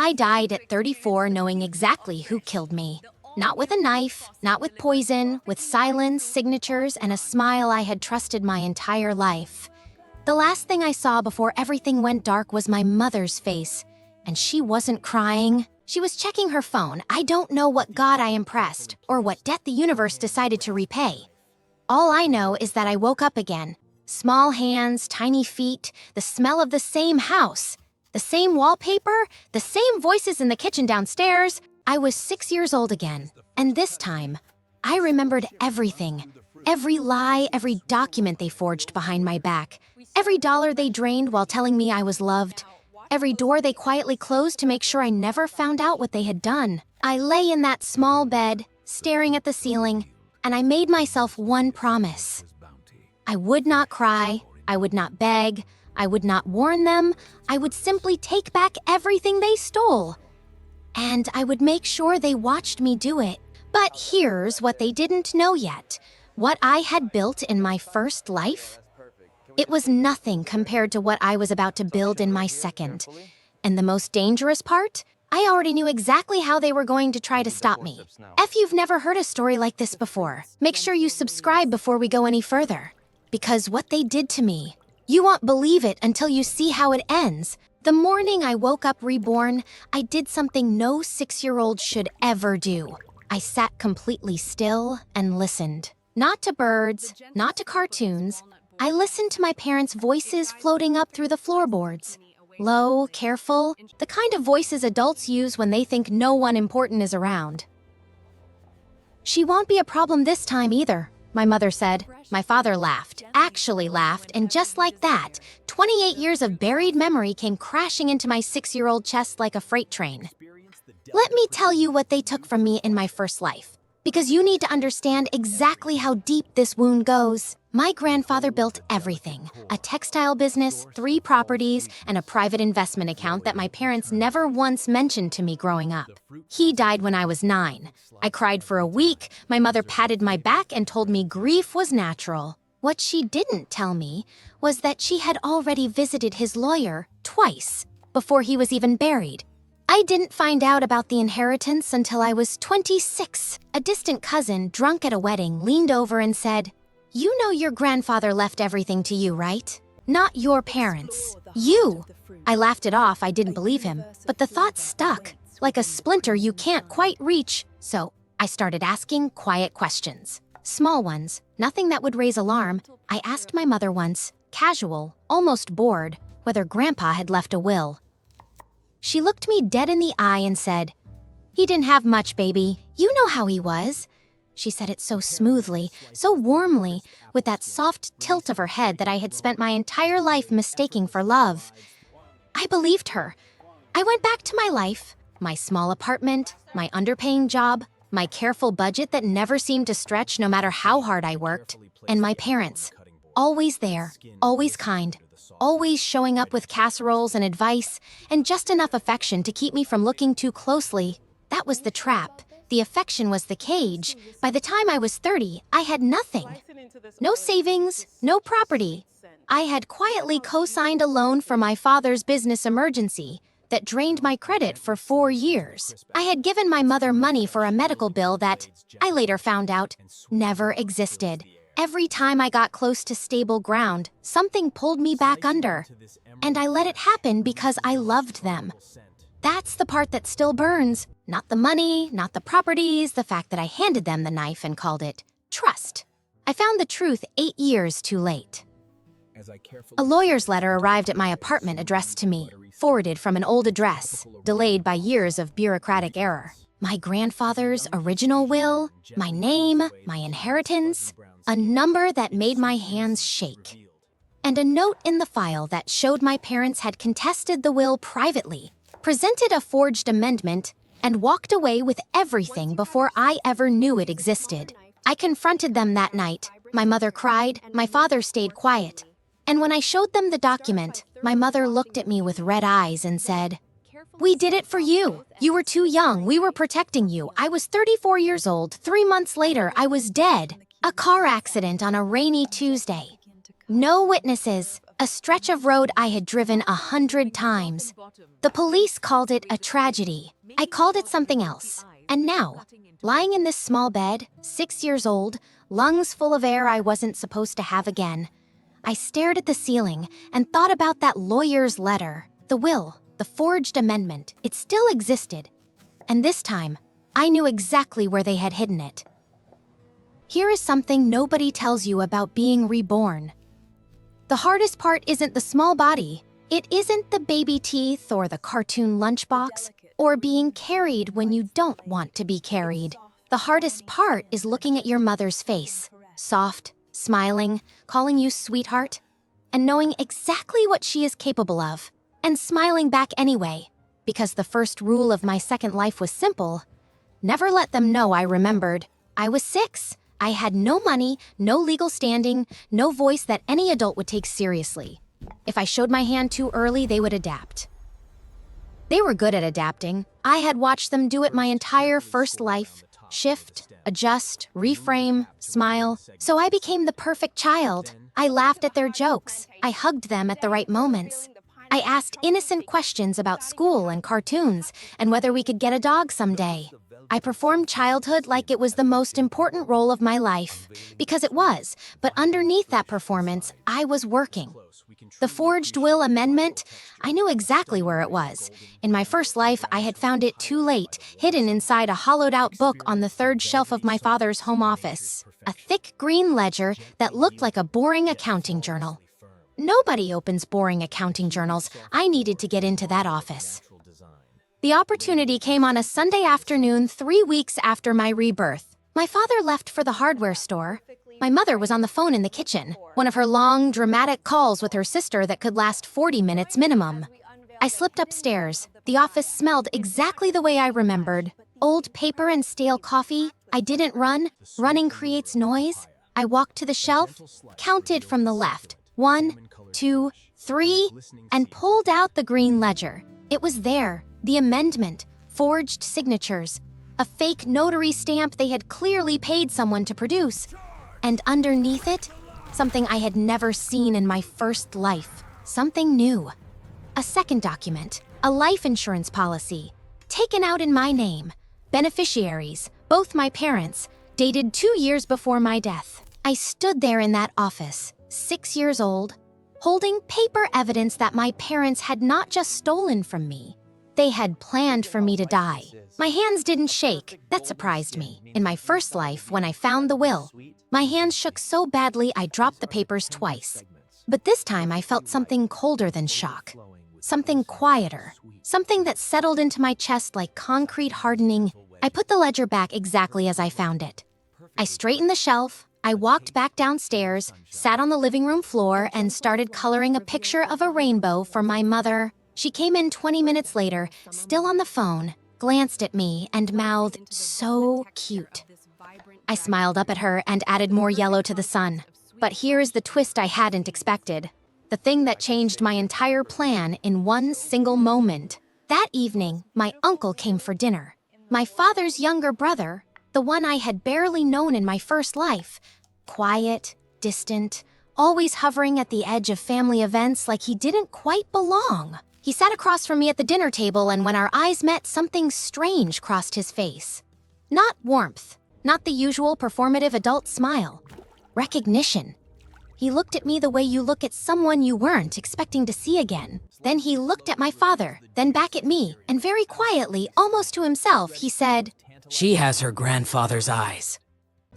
I died at 34 knowing exactly who killed me. Not with a knife, not with poison, with silence, signatures, and a smile I had trusted my entire life. The last thing I saw before everything went dark was my mother's face, and she wasn't crying. She was checking her phone. I don't know what god I impressed, or what debt the universe decided to repay. All I know is that I woke up again. Small hands, tiny feet, the smell of the same house, the same wallpaper, the same voices in the kitchen downstairs. I was 6 years old again, and this time, I remembered everything. Every lie, every document they forged behind my back, every dollar they drained while telling me I was loved, every door they quietly closed to make sure I never found out what they had done. I lay in that small bed, staring at the ceiling, and I made myself one promise. I would not cry, I would not beg, I would not warn them, I would simply take back everything they stole. And I would make sure they watched me do it. But here's what they didn't know yet. What I had built in my first life, it was nothing compared to what I was about to build in my second. And the most dangerous part? I already knew exactly how they were going to try to stop me. If you've never heard a story like this before, make sure you subscribe before we go any further. Because what they did to me, you won't believe it until you see how it ends. The morning I woke up reborn, I did something no 6-year-old should ever do. I sat completely still and listened. Not to birds, not to cartoons. I listened to my parents' voices floating up through the floorboards. Low, careful, the kind of voices adults use when they think no one important is around. She won't be a problem this time either, my mother said. My father laughed, actually laughed, and just like that, 28 years of buried memory came crashing into my 6-year-old chest like a freight train. Let me tell you what they took from me in my first life, because you need to understand exactly how deep this wound goes. My grandfather built everything, a textile business, 3 properties, and a private investment account that my parents never once mentioned to me growing up. He died when I was 9. I cried for a week, my mother patted my back and told me grief was natural. What she didn't tell me was that she had already visited his lawyer twice before he was even buried. I didn't find out about the inheritance until I was 26. A distant cousin, drunk at a wedding, leaned over and said, "You know your grandfather left everything to you, right? Not your parents. You." I laughed it off, I didn't believe him, but the thought stuck, like a splinter you can't quite reach. So I started asking quiet questions. Small ones, nothing that would raise alarm. I asked my mother once, casual, almost bored, whether Grandpa had left a will. She looked me dead in the eye and said, "He didn't have much, baby. You know how he was." She said it so smoothly, so warmly, with that soft tilt of her head that I had spent my entire life mistaking for love. I believed her. I went back to my life, my small apartment, my underpaying job, my careful budget that never seemed to stretch no matter how hard I worked, and my parents. Always there, always kind, always showing up with casseroles and advice, and just enough affection to keep me from looking too closely. That was the trap. The affection was the cage. By the time I was 30, I had nothing. No savings, no property. I had quietly co-signed a loan for my father's business emergency that drained my credit for 4 years. I had given my mother money for a medical bill that, I later found out, never existed. Every time I got close to stable ground, something pulled me back under. And I let it happen because I loved them. That's the part that still burns. Not the money, not the properties, the fact that I handed them the knife and called it trust. I found the truth 8 years too late. A lawyer's letter arrived at my apartment addressed to me, forwarded from an old address, delayed by years of bureaucratic error. My grandfather's original will, my name, my inheritance, a number that made my hands shake. And a note in the file that showed my parents had contested the will privately, presented a forged amendment, and walked away with everything before I ever knew it existed. I confronted them that night. My mother cried, my father stayed quiet. And when I showed them the document, my mother looked at me with red eyes and said, "We did it for you. You were too young. We were protecting you. I was 34 years old. 3 months later, I was dead. A car accident on a rainy Tuesday. No witnesses, A stretch of road I had driven 100 times. The police called it a tragedy. I called it something else. And now, lying in this small bed, 6 years old, lungs full of air I wasn't supposed to have again, I stared at the ceiling and thought about that lawyer's letter, the will, the forged amendment. It still existed. And this time, I knew exactly where they had hidden it. Here is something nobody tells you about being reborn. The hardest part isn't the small body. It isn't the baby teeth or the cartoon lunchbox or being carried when you don't want to be carried. The hardest part is looking at your mother's face, soft, smiling, calling you sweetheart, and knowing exactly what she is capable of, and smiling back anyway, because the first rule of my second life was simple. Never let them know I remembered. I was 6. I had no money, no legal standing, no voice that any adult would take seriously. If I showed my hand too early, they would adapt. They were good at adapting. I had watched them do it my entire first life. Shift, adjust, reframe, smile. So I became the perfect child. I laughed at their jokes. I hugged them at the right moments. I asked innocent questions about school and cartoons and whether we could get a dog someday. I performed childhood like it was the most important role of my life, because it was, but underneath that performance, I was working. The forged will amendment, I knew exactly where it was. In my first life, I had found it too late, hidden inside a hollowed-out book on the 3rd shelf of my father's home office. A thick green ledger that looked like a boring accounting journal. Nobody opens boring accounting journals. I needed to get into that office. The opportunity came on a Sunday afternoon 3 weeks after my rebirth. My father left for the hardware store. My mother was on the phone in the kitchen, one of her long, dramatic calls with her sister that could last 40 minutes minimum. I slipped upstairs. The office smelled exactly the way I remembered. Old paper and stale coffee. I didn't run. Running creates noise. I walked to the shelf, counted from the left, 1, 2, 3, and pulled out the green ledger. It was there. The amendment, forged signatures, a fake notary stamp they had clearly paid someone to produce. And underneath it, something I had never seen in my first life. Something new. A second document, a life insurance policy, taken out in my name. Beneficiaries, both my parents, dated 2 years before my death. I stood there in that office, 6 years old, holding paper evidence that my parents had not just stolen from me. They had planned for me to die. My hands didn't shake. That surprised me. In my first life, when I found the will, my hands shook so badly I dropped the papers twice. But this time I felt something colder than shock. Something quieter. Something that settled into my chest like concrete hardening. I put the ledger back exactly as I found it. I straightened the shelf. I walked back downstairs, sat on the living room floor, and started coloring a picture of a rainbow for my mother. She came in 20 minutes later, still on the phone, glanced at me, and mouthed, "So cute." I smiled up at her and added more yellow to the sun. But here's the twist I hadn't expected. The thing that changed my entire plan in one single moment. That evening, my uncle came for dinner. My father's younger brother, the one I had barely known in my first life. Quiet, distant, always hovering at the edge of family events like he didn't quite belong. He sat across from me at the dinner table, and when our eyes met, something strange crossed his face. Not warmth, not the usual performative adult smile. Recognition. He looked at me the way you look at someone you weren't expecting to see again. Then he looked at my father, then back at me, and very quietly, almost to himself, he said, "She has her grandfather's eyes."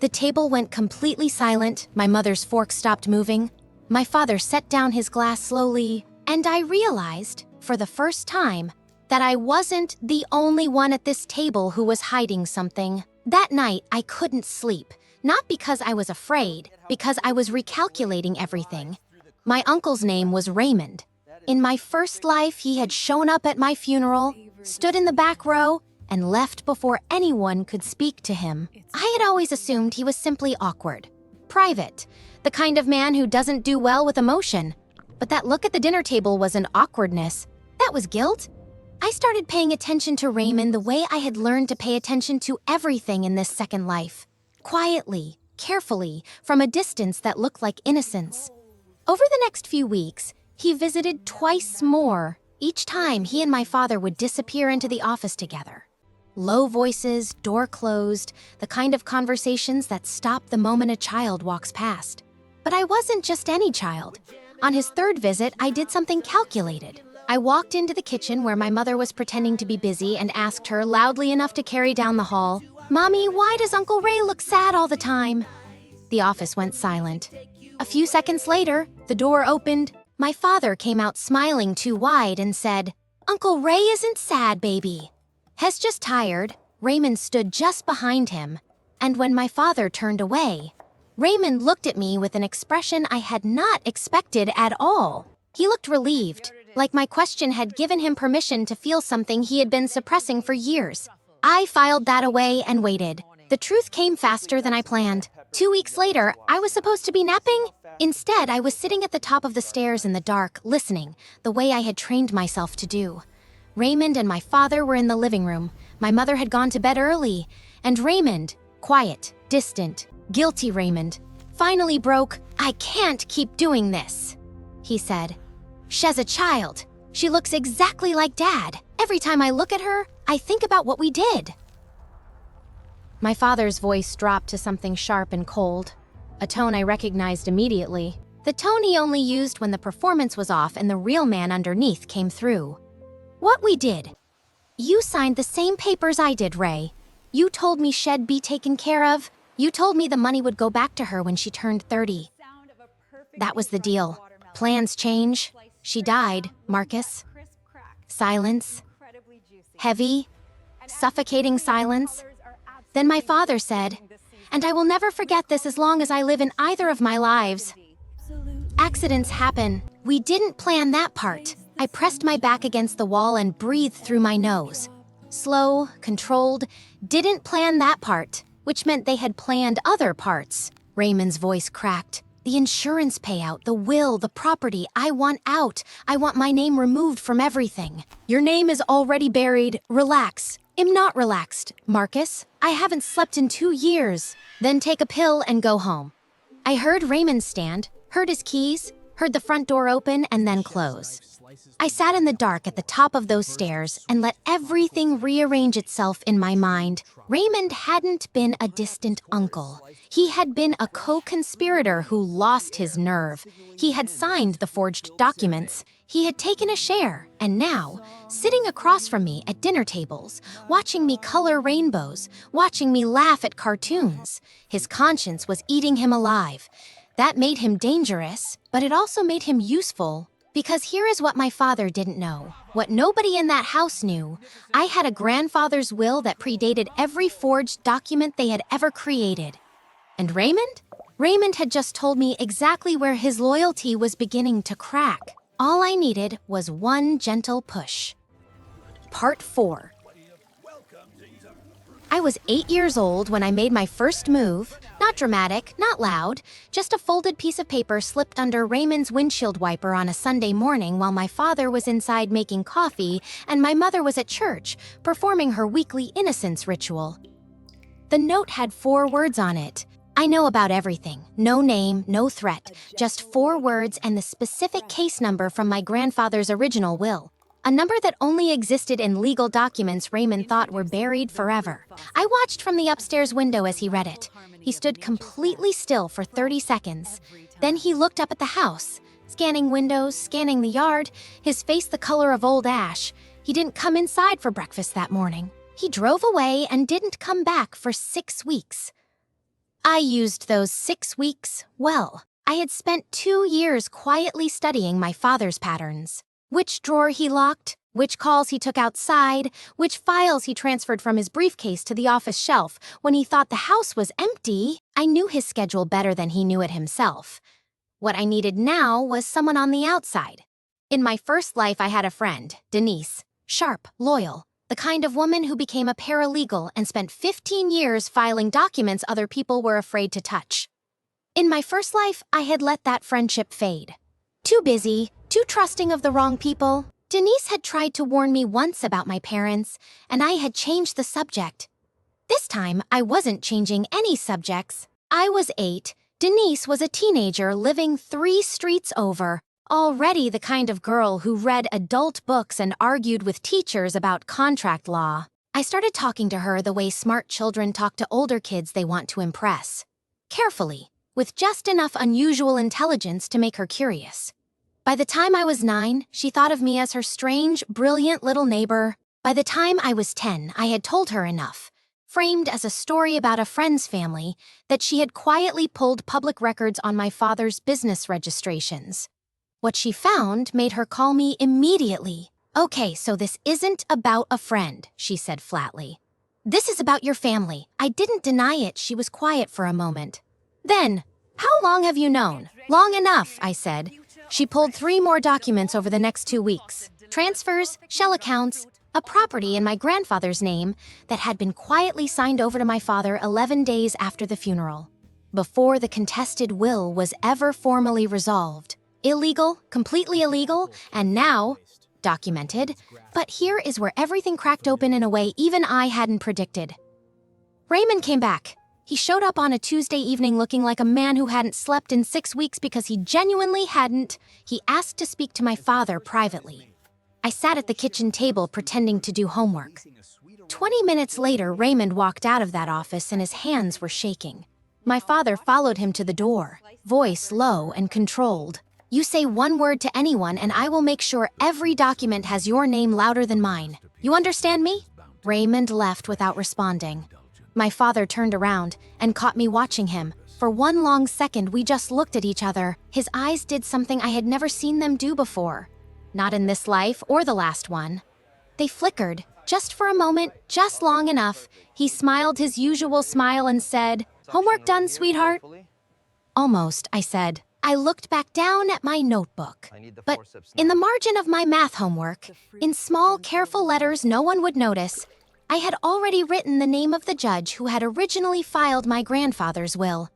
The table went completely silent. My mother's fork stopped moving. My father set down his glass slowly, and I realized, for the first time, that I wasn't the only one at this table who was hiding something. That night, I couldn't sleep, not because I was afraid, because I was recalculating everything. My uncle's name was Raymond. In my first life, he had shown up at my funeral, stood in the back row, and left before anyone could speak to him. I had always assumed he was simply awkward, private, the kind of man who doesn't do well with emotion. But that look at the dinner table wasn't awkwardness. That was guilt. I started paying attention to Raymond the way I had learned to pay attention to everything in this second life. Quietly, carefully, from a distance that looked like innocence. Over the next few weeks, he visited twice more. Each time, he and my father would disappear into the office together. Low voices, door closed, the kind of conversations that stop the moment a child walks past. But I wasn't just any child. On his third visit, I did something calculated. I walked into the kitchen where my mother was pretending to be busy and asked her loudly enough to carry down the hall, "Mommy, why does Uncle Ray look sad all the time?" The office went silent. A few seconds later, the door opened. My father came out smiling too wide and said, "Uncle Ray isn't sad, baby. He's just tired." Raymond stood just behind him, and when my father turned away, Raymond looked at me with an expression I had not expected at all. He looked relieved, like my question had given him permission to feel something he had been suppressing for years. I filed that away and waited. The truth came faster than I planned. 2 weeks later, I was supposed to be napping. Instead, I was sitting at the top of the stairs in the dark, listening, the way I had trained myself to do. Raymond and my father were in the living room. My mother had gone to bed early, and Raymond, quiet, distant, guilty Raymond, finally broke. "I can't keep doing this," he said. "She's a child. She looks exactly like Dad. Every time I look at her, I think about what we did." My father's voice dropped to something sharp and cold, a tone I recognized immediately. The tone he only used when the performance was off and the real man underneath came through. "What we did? You signed the same papers I did, Ray. You told me she'd be taken care of. You told me the money would go back to her when she turned 30. That was the deal. Plans change. She died, Marcus." Silence. Heavy, suffocating silence. Then my father said, "And I will never forget this as long as I live in either of my lives. Accidents happen. We didn't plan that part." I pressed my back against the wall and breathed through my nose. Slow, controlled, didn't plan that part, which meant they had planned other parts. Raymond's voice cracked. "The insurance payout, the will, the property, I want out. I want my name removed from everything." "Your name is already buried. Relax." "I'm not relaxed, Marcus. I haven't slept in 2 years." "Then take a pill and go home." I heard Raymond stand, heard his keys, heard the front door open and then close. I sat in the dark at the top of those stairs and let everything rearrange itself in my mind. Raymond hadn't been a distant uncle. He had been a co-conspirator who lost his nerve. He had signed the forged documents. He had taken a share, and now, sitting across from me at dinner tables, watching me color rainbows, watching me laugh at cartoons, his conscience was eating him alive. That made him dangerous, but it also made him useful. Because here is what my father didn't know, what nobody in that house knew. I had a grandfather's will that predated every forged document they had ever created. And Raymond? Raymond had just told me exactly where his loyalty was beginning to crack. All I needed was one gentle push. Part 4. I was 8 years old when I made my first move. Not dramatic, not loud, just a folded piece of paper slipped under Raymond's windshield wiper on a Sunday morning while my father was inside making coffee and my mother was at church, performing her weekly innocence ritual. The note had 4 words on it. I know about everything. No name, no threat, just 4 words and the specific case number from my grandfather's original will. A number that only existed in legal documents Raymond thought were buried forever. I watched from the upstairs window as he read it. He stood completely still for 30 seconds. Then he looked up at the house, scanning windows, scanning the yard, his face the color of old ash. He didn't come inside for breakfast that morning. He drove away and didn't come back for 6 weeks. I used those 6 weeks well. I had spent 2 years quietly studying my father's patterns. Which drawer he locked, which calls he took outside, which files he transferred from his briefcase to the office shelf when he thought the house was empty. I knew his schedule better than he knew it himself. What I needed now was someone on the outside. In my first life, I had a friend, Denise, sharp, loyal, the kind of woman who became a paralegal and spent 15 years filing documents other people were afraid to touch. In my first life, I had let that friendship fade. Too busy, too trusting of the wrong people. Denise had tried to warn me once about my parents, and I had changed the subject. This time, I wasn't changing any subjects. I was 8, Denise was a teenager living 3 streets over, already the kind of girl who read adult books and argued with teachers about contract law. I started talking to her the way smart children talk to older kids they want to impress. Carefully, with just enough unusual intelligence to make her curious. By the time I was 9, she thought of me as her strange, brilliant little neighbor. By the time I was 10, I had told her enough, framed as a story about a friend's family, that she had quietly pulled public records on my father's business registrations. What she found made her call me immediately. "Okay, so this isn't about a friend," she said flatly. "This is about your family." I didn't deny it. She was quiet for a moment. Then, "How long have you known?" "Long enough," I said. She pulled 3 more documents over the next 2 weeks. Transfers, shell accounts, a property in my grandfather's name that had been quietly signed over to my father 11 days after the funeral, before the contested will was ever formally resolved. Illegal, completely illegal, and now documented. But here is where everything cracked open in a way even I hadn't predicted. Raymond came back. He showed up on a Tuesday evening looking like a man who hadn't slept in 6 weeks because he genuinely hadn't. He asked to speak to my father privately. I sat at the kitchen table pretending to do homework. 20 minutes later, Raymond walked out of that office and his hands were shaking. My father followed him to the door, voice low and controlled. "You say one word to anyone and I will make sure every document has your name louder than mine. You understand me?" Raymond left without responding. My father turned around and caught me watching him. For one long second, we just looked at each other. His eyes did something I had never seen them do before. Not in this life or the last one. They flickered, just for a moment, just long enough. He smiled his usual smile and said, "Homework done, sweetheart?" "Almost," I said. I looked back down at my notebook. But in the margin of my math homework, in small, careful letters no one would notice, I had already written the name of the judge who had originally filed my grandfather's will.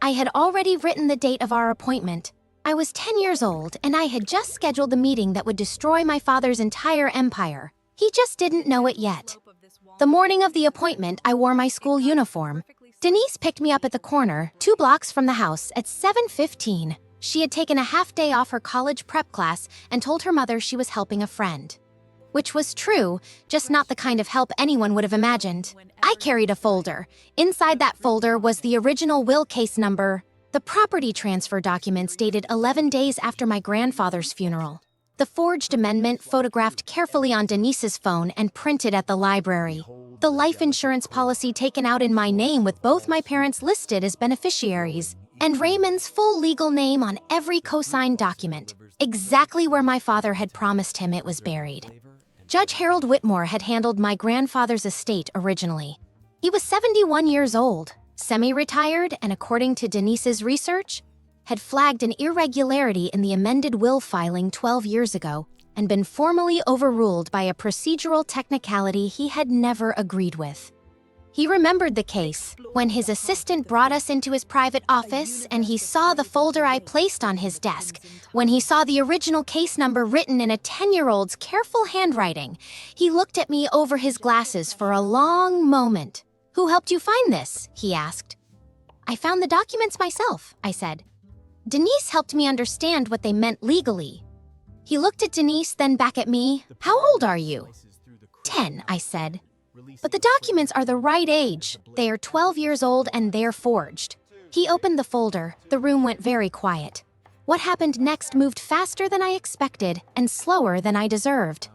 I had already written the date of our appointment. I was 10 years old, and I had just scheduled the meeting that would destroy my father's entire empire. He just didn't know it yet. The morning of the appointment, I wore my school uniform. Denise picked me up at the corner, 2 blocks from the house, at 7:15. She had taken a half day off her college prep class and told her mother she was helping a friend. Which was true, just not the kind of help anyone would have imagined. I carried a folder. Inside that folder was the original will case number. The property transfer documents dated 11 days after my grandfather's funeral. The forged amendment photographed carefully on Denise's phone and printed at the library. The life insurance policy taken out in my name with both my parents listed as beneficiaries. And Raymond's full legal name on every co-signed document, exactly where my father had promised him it was buried. Judge Harold Whitmore had handled my grandfather's estate originally. He was 71 years old, semi-retired, and according to Denise's research, had flagged an irregularity in the amended will filing 12 years ago and been formally overruled by a procedural technicality he had never agreed with. He remembered the case when his assistant brought us into his private office and he saw the folder I placed on his desk. When he saw the original case number written in a 10-year-old's careful handwriting, he looked at me over his glasses for a long moment. "Who helped you find this?" he asked. "I found the documents myself," I said. "Denise helped me understand what they meant legally." He looked at Denise, then back at me. "How old are you?" 10, I said. "But the documents are the right age. They are 12 years old and they're forged." He opened the folder. The room went very quiet. What happened next moved faster than I expected and slower than I deserved.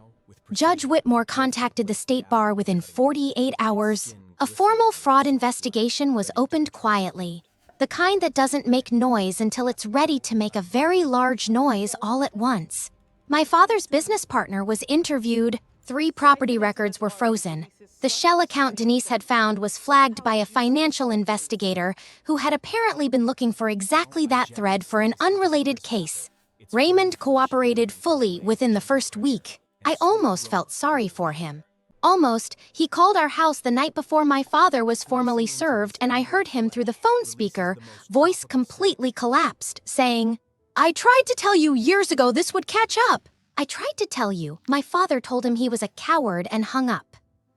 Judge Whitmore contacted the state bar within 48 hours. A formal fraud investigation was opened quietly. The kind that doesn't make noise until it's ready to make a very large noise all at once. My father's business partner was interviewed. 3 property records were frozen. The shell account Denise had found was flagged by a financial investigator who had apparently been looking for exactly that thread for an unrelated case. Raymond cooperated fully within the first week. I almost felt sorry for him. Almost, he called our house the night before my father was formally served, and I heard him through the phone speaker, voice completely collapsed, saying, "I tried to tell you years ago this would catch up." "I tried to tell you." My father told him he was a coward and hung up.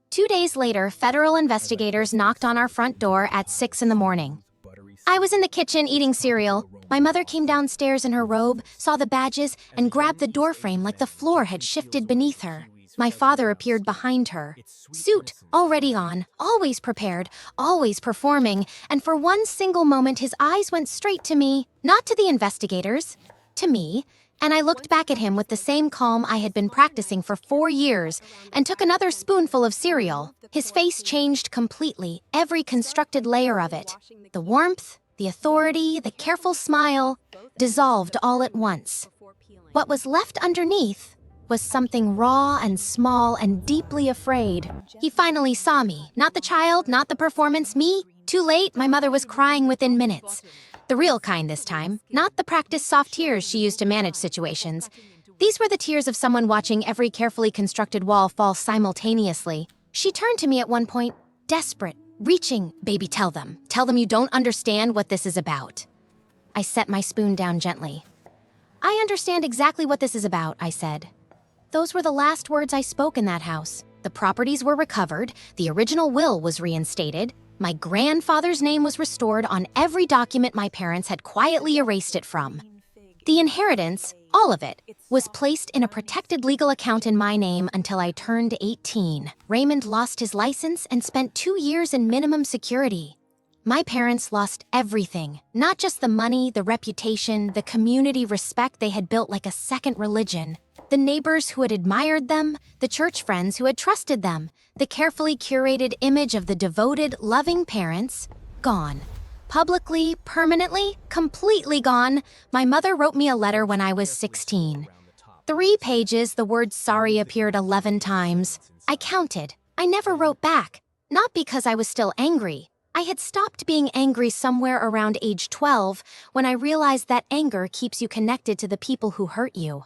2 days later, federal investigators knocked on our front door at 6 in the morning. I was in the kitchen eating cereal. My mother came downstairs in her robe, saw the badges, and grabbed the doorframe like the floor had shifted beneath her. My father appeared behind her. Suit already on, always prepared, always performing, and for one single moment his eyes went straight to me, not to the investigators, to me, and I looked back at him with the same calm I had been practicing for 4 years and took another spoonful of cereal. His face changed completely, every constructed layer of it. The warmth, the authority, the careful smile, dissolved all at once. What was left underneath was something raw and small and deeply afraid. He finally saw me, not the child, not the performance, me. Too late, my mother was crying within minutes. The real kind this time, not the practiced soft tears she used to manage situations. These were the tears of someone watching every carefully constructed wall fall simultaneously. She turned to me at one point, desperate, reaching. Baby, tell them you don't understand what this is about. I set my spoon down gently. I understand exactly what this is about, I said. Those were the last words I spoke in that house. The properties were recovered, the original will was reinstated, my grandfather's name was restored on every document my parents had quietly erased it from. The inheritance, all of it, was placed in a protected legal account in my name until I turned 18. Raymond lost his license and spent 2 years in minimum security. My parents lost everything, not just the money, the reputation, the community respect they had built like a second religion. The neighbors who had admired them, the church friends who had trusted them, the carefully curated image of the devoted, loving parents, gone. Publicly, permanently, completely gone. My mother wrote me a letter when I was 16. 3 pages, the word sorry appeared 11 times. I counted. I never wrote back. Not because I was still angry. I had stopped being angry somewhere around age 12 when I realized that anger keeps you connected to the people who hurt you.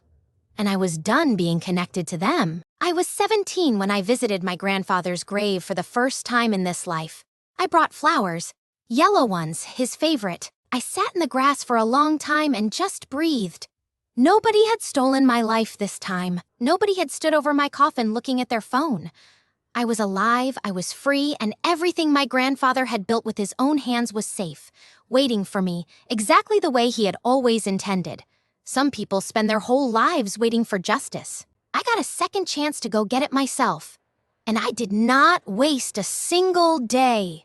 And I was done being connected to them. I was 17 when I visited my grandfather's grave for the first time in this life. I brought flowers, yellow ones, his favorite. I sat in the grass for a long time and just breathed. Nobody had stolen my life this time. Nobody had stood over my coffin looking at their phone. I was alive, I was free, and everything my grandfather had built with his own hands was safe, waiting for me, exactly the way he had always intended. Some people spend their whole lives waiting for justice. I got a second chance to go get it myself. And I did not waste a single day.